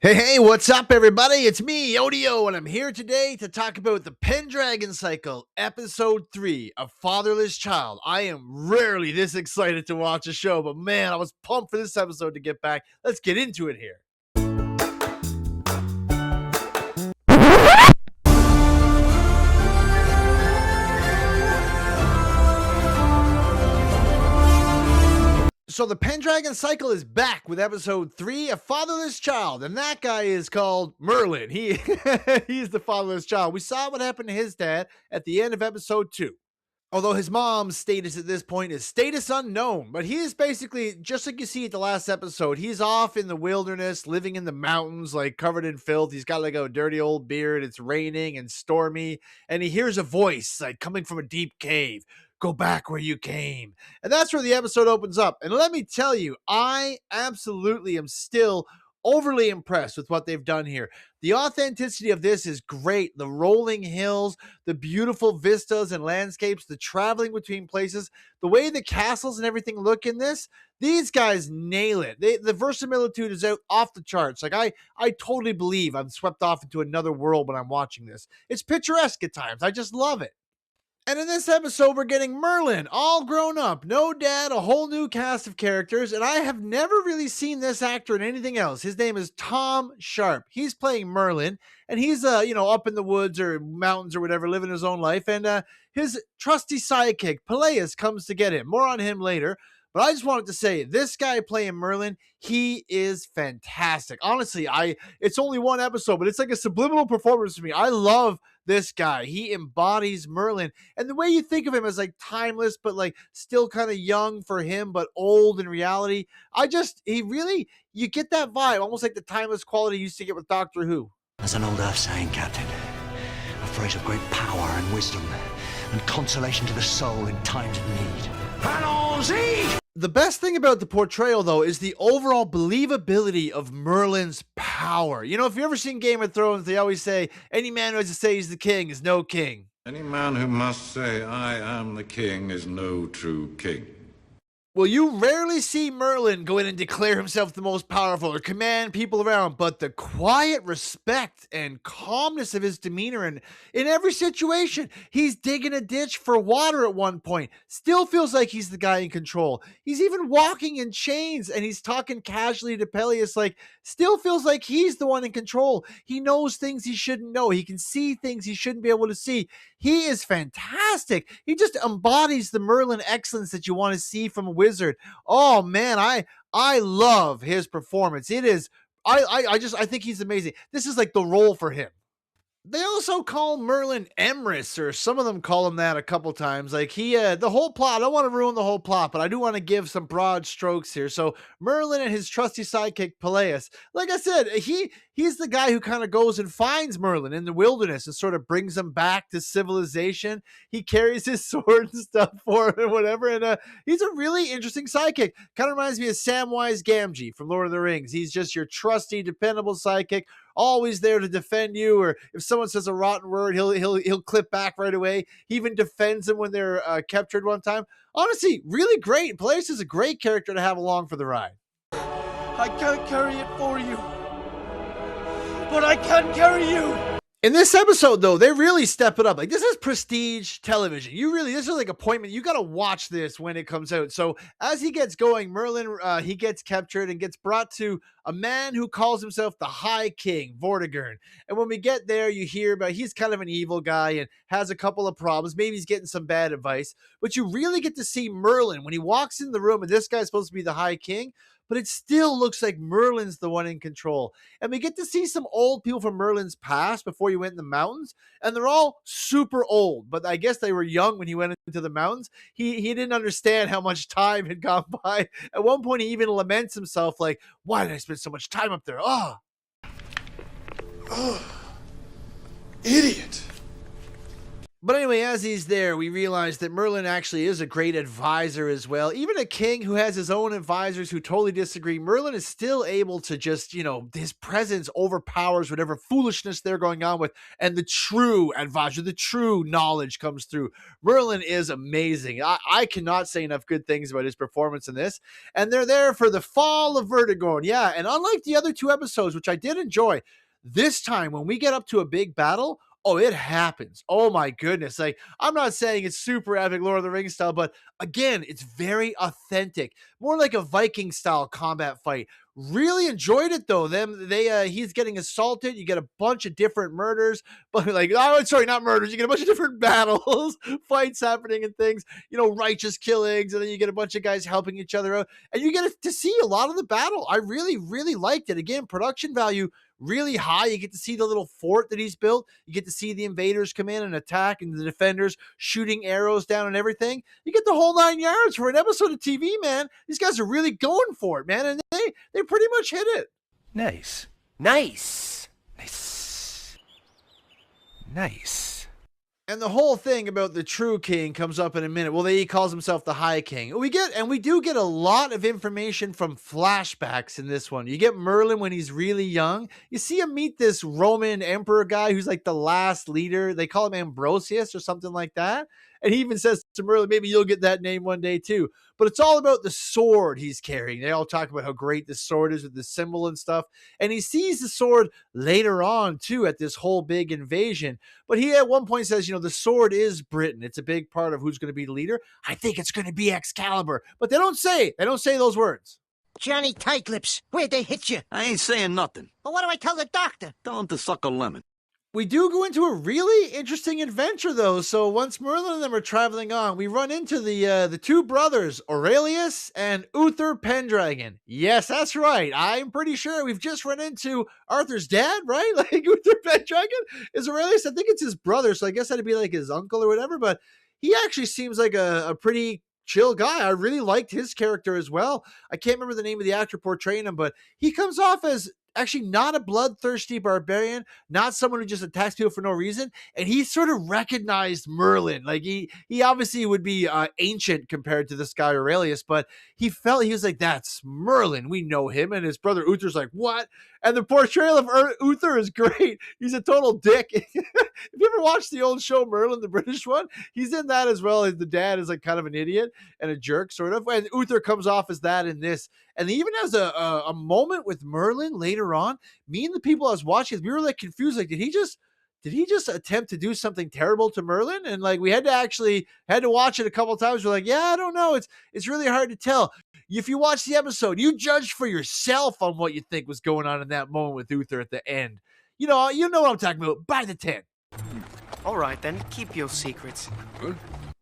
Hey, what's up, everybody? It's me, Odio, and I'm here today to talk about the Pendragon Cycle, Episode 3, A Fatherless Child. I am rarely this excited to watch a show, but man, I was pumped for this episode to get back. Let's get into it here. So the Pendragon Cycle is back with episode 3, A Fatherless Child, and that guy is called Merlin. He's the fatherless child. We saw what happened to his dad at the end of episode 2. Although his mom's status at this point is status unknown, but he is basically, just like you see at the last episode, he's off in the wilderness, living in the mountains, like covered in filth. He's got like a dirty old beard. It's raining and stormy, and he hears a voice like coming from a deep cave. Go back where you came. And that's where the episode opens up. And let me tell you, I absolutely am still overly impressed with what they've done here. The authenticity of this is great. The rolling hills, the beautiful vistas and landscapes, the traveling between places, the way the castles and everything look in this, these guys nail it. The verisimilitude is out off the charts. Like I totally believe I'm swept off into another world when I'm watching this. It's picturesque at times. I just love it. And in this episode, we're getting Merlin, all grown up, no dad, a whole new cast of characters, and I have never really seen this actor in anything else. His name is Tom Sharp. He's playing Merlin, and he's up in the woods or mountains or whatever, living his own life. And his trusty sidekick Peleus comes to get him. More on him later. But I just wanted to say, this guy playing Merlin, he is fantastic. Honestly, it's only one episode, but it's like a subliminal performance to me. I love this guy. He embodies Merlin. And the way you think of him as like timeless, but like still kind of young for him, but old in reality. You get that vibe, almost like the timeless quality you used to get with Doctor Who. There's an old Earth saying, Captain, a phrase of great power and wisdom, and consolation to the soul in times of need. Allons-y! The best thing about the portrayal, though, is the overall believability of Merlin's power. You know, if you've ever seen Game of Thrones, they always say, any man who has to say he's the king is no king. Any man who must say, I am the king, is no true king. Well, you rarely see Merlin go in and declare himself the most powerful or command people around, but the quiet respect and calmness of his demeanor and in every situation, he's digging a ditch for water at one point, still feels like he's the guy in control. He's even walking in chains and he's talking casually to Peleus, like, still feels like he's the one in control. He knows things he shouldn't know. He can see things he shouldn't be able to see. He is fantastic. He just embodies the Merlin excellence that you want to see from a wizard. Oh man, I love his performance. It is I think he's amazing. This is like the role for him. They also call Merlin Emrys, or some of them call him that a couple times. Like the whole plot, I don't want to ruin the whole plot, but I do want to give some broad strokes here. So Merlin and his trusty sidekick Peleus, like I said, he's the guy who kind of goes and finds Merlin in the wilderness and sort of brings him back to civilization. He carries his sword and stuff for him and whatever. And he's a really interesting sidekick. Kind of reminds me of Samwise Gamgee from Lord of the Rings. He's just your trusty, dependable sidekick, always there to defend you, or if someone says a rotten word, he'll clip back right away. He even defends them when they're captured one time. Honestly, really great. Peleus is a great character to have along for the ride. I can't carry it for you, but I can carry you. In this episode, though, they really step it up. Like, this is prestige television. This is like appointment. You got to watch this when it comes out. So as he gets going, Merlin, he gets captured and gets brought to a man who calls himself the High King, Vortigern. And when we get there, you hear about he's kind of an evil guy and has a couple of problems. Maybe he's getting some bad advice. But you really get to see Merlin when he walks in the room, and this guy's supposed to be the High King, but it still looks like Merlin's the one in control. And we get to see some old people from Merlin's past before he went in the mountains, and they're all super old, but I guess they were young when he went into the mountains. He didn't understand how much time had gone by. At one point, he even laments himself, like, why did I spend so much time up there? Idiot. But anyway, as he's there, we realize that Merlin actually is a great advisor as well. Even a king who has his own advisors who totally disagree, Merlin is still able to just, his presence overpowers whatever foolishness they're going on with. And the true advisor, the true knowledge comes through. Merlin is amazing. I cannot say enough good things about his performance in this. And they're there for the fall of Vertigo. Yeah, and unlike the other two episodes, which I did enjoy, this time when we get up to a big battle, oh, it happens. Oh my goodness. Like, I'm not saying it's super epic Lord of the Rings style, but again, it's very authentic. More like a Viking style combat fight. Really enjoyed it though. He's getting assaulted. You get a bunch of different murders, but not murders. You get a bunch of different battles, fights happening and things, righteous killings, and then you get a bunch of guys helping each other out. And you get to see a lot of the battle. I really, really liked it. Again, production value really high. You get to see the little fort that he's built. You get to see the invaders come in and attack, and the defenders shooting arrows down and everything. You get the whole 9 yards for an episode of TV, man. These guys are really going for it, man, and they pretty much hit it. Nice. And the whole thing about the true king comes up in a minute. Well, he calls himself the High King. We do get a lot of information from flashbacks in this one. You get Merlin when he's really young. You see him meet this Roman emperor guy who's like the last leader. They call him Ambrosius or something like that. And he even says to Merlin, maybe you'll get that name one day too. But it's all about the sword he's carrying. They all talk about how great this sword is with the symbol and stuff. And he sees the sword later on too at this whole big invasion. But he at one point says, the sword is Britain. It's a big part of who's going to be the leader. I think it's going to be Excalibur. But they don't say those words. Johnny Tightlips, where'd they hit you? I ain't saying nothing. But what do I tell the doctor? Tell him to suck a lemon. We do go into a really interesting adventure, though. So once Merlin and them are traveling on, we run into the two brothers, Aurelius and Uther Pendragon. Yes, that's right. I'm pretty sure we've just run into Arthur's dad, right? Like Uther Pendragon is Aurelius. I think it's his brother, so I guess that'd be like his uncle or whatever. But he actually seems like a pretty chill guy. I really liked his character as well. I can't remember the name of the actor portraying him, but he comes off as actually not a bloodthirsty barbarian, not someone who just attacks people for no reason. And he sort of recognized Merlin. Like he obviously would be ancient compared to this guy Aurelius, but he was like, that's Merlin. We know him. And his brother Uther's like, what? And the portrayal of Uther is great. He's a total dick. If you ever watched the old show Merlin, the British one, he's in that as well. The dad is like kind of an idiot and a jerk, sort of. And Uther comes off as that in this. And he even has a moment with Merlin later on. Me and the people I was watching, we were like confused. Like, did he just attempt to do something terrible to Merlin? And like we had to watch it a couple of times. We're like, yeah, I don't know. It's really hard to tell. If you watch the episode, you judge for yourself on what you think was going on in that moment with Uther at the end. You know what I'm talking about. By the 10. All right, then. Keep your secrets.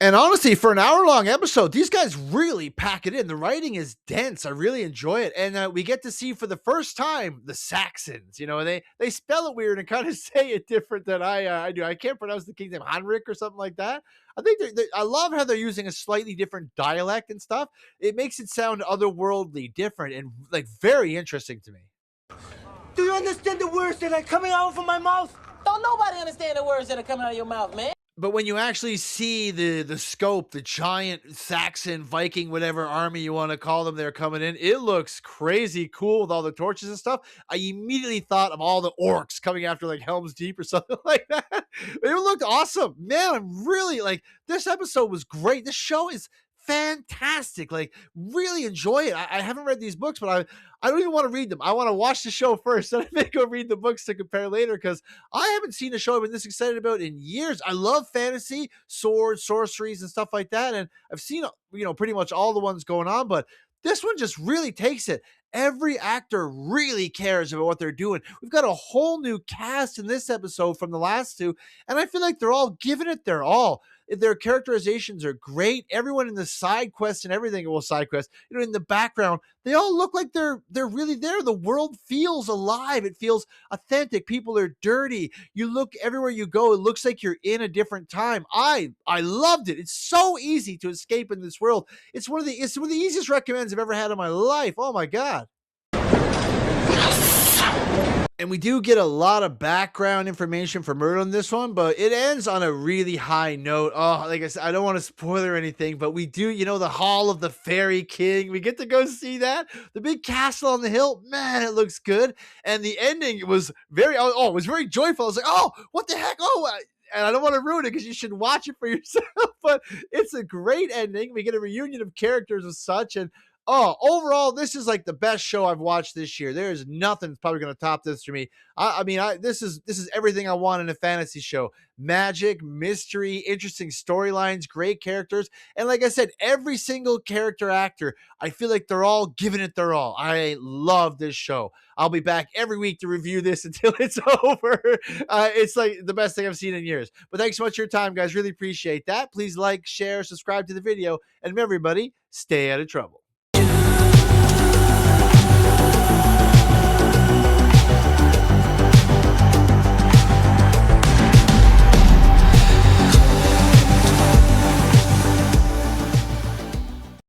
And honestly, for an hour-long episode, these guys really pack it in. The writing is dense. I really enjoy it. And we get to see for the first time the Saxons. They spell it weird and kind of say it different than I do. I can't pronounce the king's name, Heinrich or something like that. I think I love how they're using a slightly different dialect and stuff. It makes it sound otherworldly, different, and like very interesting to me. Do you understand the words that are coming out of my mouth? Don't nobody understand the words that are coming out of your mouth, man. But when you actually see the scope, the giant Saxon, Viking, whatever army you want to call them, they're coming in, it looks crazy cool with all the torches and stuff. I immediately thought of all the orcs coming after like Helm's Deep or something like that. It looked awesome. Man, I'm really this episode was great. This show is fantastic. Like, really enjoy it. I haven't read these books, but I don't even want to read them. I want to watch the show first, then I may go read the books to compare later, because I haven't seen a show I've been this excited about in years. I love fantasy, swords, sorceries, and stuff like that, and I've seen pretty much all the ones going on, but this one just really takes it. Every actor really cares about what they're doing. We've got a whole new cast in this episode from the last two, and I feel like they're all giving it their all. Their characterizations are great. Everyone in the side quests and everything, side quests, in the background, they all look like they're really there. The world feels alive. It feels authentic. People are dirty. You look everywhere you go, it looks like you're in a different time. I loved it. It's so easy to escape in this world. It's one of the easiest recommends I've ever had in my life. Oh my God. And we do get a lot of background information for Myrtle in this one, but it ends on a really high note. Oh, like I said, I don't want to spoil or anything, but we do, the Hall of the Fairy King. We get to go see that. The big castle on the hill, man, it looks good. And the ending was it was very joyful. I was like, oh, what the heck? And I don't want to ruin it because you should watch it for yourself, but it's a great ending. We get a reunion of characters and such. And overall, this is like the best show I've watched this year. There is nothing that's probably going to top this for me. This is everything I want in a fantasy show: magic, mystery, interesting storylines, great characters, and like I said, every single character actor, I feel like they're all giving it their all. I love this show. I'll be back every week to review this until it's over. It's like the best thing I've seen in years. But thanks so much for your time, guys. Really appreciate that. Please like, share, subscribe to the video, and remember, everybody, stay out of trouble.